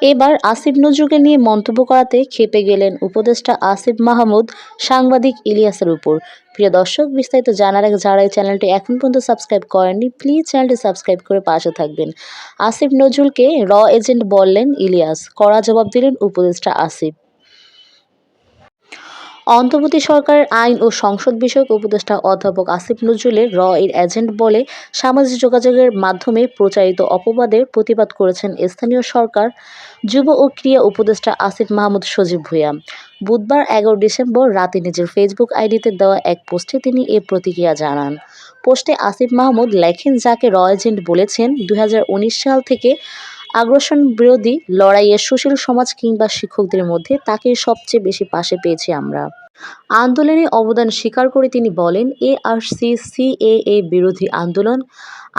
এবার আসিফ নজরুলকে নিয়ে মন্তব্য করাতে ক্ষেপে গেলেন উপদেষ্টা আসিফ মাহমুদ সাংবাদিক ইলিয়াসের উপর। প্রিয় দর্শক, বিস্তারিত জানার আগে যারা এই চ্যানেলটি এখন পর্যন্ত সাবস্ক্রাইব করেননি, প্লিজ চ্যানেলটি সাবস্ক্রাইব করে পাশে থাকবেন। আসিফ নজরুলকে র এজেন্ট বললেন ইলিয়াস, কড়া জবাব দিলেন উপদেষ্টা আসিফ। অন্তর্বর্তী সরকারের আইন ও সংসদ বিষয়ক উপদেষ্টা অধ্যাপক আসিফ নজরুলের র এর এজেন্ট বলে সামাজিক যোগাযোগের মাধ্যমে প্রচারিত অপবাদের প্রতিবাদ করেছেন স্থানীয় সরকার, যুব ও ক্রীড়া উপদেষ্টা আসিফ মাহমুদ সজীব ভূঁইয়া। বুধবার 11 ডিসেম্বর রাতে নিজের ফেসবুক আইডিতে দেওয়া এক পোস্টে তিনি এ প্রতিক্রিয়া জানান। পোস্টে আসিফ মাহমুদ লেখেন, যাকে র এজেন্ট বলেছেন 2019 সাল থেকে আগ্রাসন বিরোধী লড়াইয়ে সুশীল সমাজ কিংবা শিক্ষকদের মধ্যে তাকেই সবচেয়ে বেশি পাশে পেয়েছি আমরা। আন্দোলনে অবদান স্বীকার করে তিনি বলেন, এআরসি সিএএ বিরোধী আন্দোলন,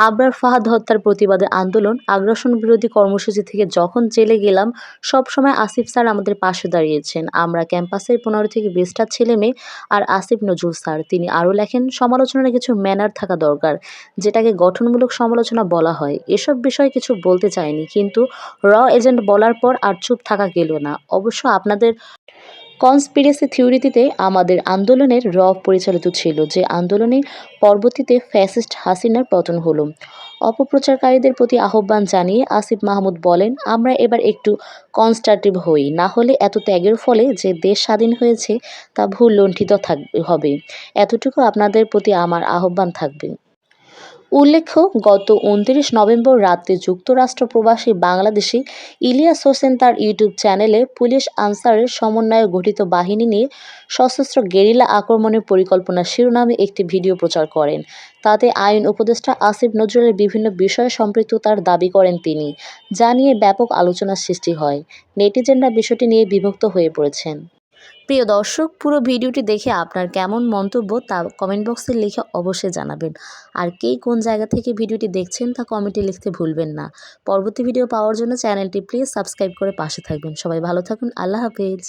আবরার ফাহাদ হত্যার প্রতিবাদে আন্দোলন, আগ্রাসন বিরোধী কর্মসূচি থেকে যখন জেলে গেলাম, সবসময় আসিফ স্যার আমাদের পাশে দাঁড়িয়েছেন। আমরা ক্যাম্পাসের 15 থেকে 20টা ছেলে মেয়ে। আর আসিফ নজরুল স্যার, তিনি আরও লেখেন, সমালোচনার কিছু ম্যানার থাকা দরকার, যেটাকে গঠনমূলক সমালোচনা বলা হয়। এসব বিষয়ে কিছু বলতে চাইনি, কিন্তু র এজেন্ট বলার পর আর চুপ থাকা গেল না। অবশ্য আপনাদের কনস্পিরেসি থিওরিতে আমাদের আন্দোলনের পরিচালিত ছিল, যে আন্দোলনে পরবর্তীতে ফ্যাসিস্ট হাসিনার পতন হলো। অপপ্রচারকারীদের প্রতি আহ্বান জানিয়ে আসিফ মাহমুদ বলেন, আমরা এবার একটু কনস্ট্রাকটিভ হই, না হলে এত ত্যাগের ফলে যে দেশ স্বাধীন হয়েছে তা ভুল লণ্ঠিত হবে। এতটুকু আপনাদের প্রতি আমার আহ্বান থাকবে। উল্লেখ্য, গত 29 নভেম্বর রাতে যুক্তরাষ্ট্র প্রবাসী বাংলাদেশি ইলিয়াস হোসেন তার ইউটিউব চ্যানেলে পুলিশ আনসারের সমন্বয়ে গঠিত বাহিনী নিয়ে সশস্ত্র গেরিলা আক্রমণের পরিকল্পনা শিরোনামে একটি ভিডিও প্রচার করেন। তাতে আইন উপদেষ্টা আসিফ নজরুলের বিভিন্ন বিষয়ে সম্পৃক্ততার দাবি করেন তিনি, যা নিয়ে ব্যাপক আলোচনার সৃষ্টি হয়। নেটিজেনরা বিষয়টি নিয়ে বিভক্ত হয়ে পড়েছেন। প্রিয় দর্শক, পুরো ভিডিওটি দেখে আপনার কেমন মন্তব্য তা কমেন্ট বক্সে লিখে অবশ্যই জানাবেন। আর কে কোন জায়গা থেকে ভিডিওটি দেখছেন তা কমেন্টে লিখতে ভুলবেন না। পরবর্তী ভিডিও পাওয়ার জন্য চ্যানেলটি প্লিজ সাবস্ক্রাইব করে পাশে থাকবেন। সবাই ভালো থাকুন। আল্লাহ হাফেজ।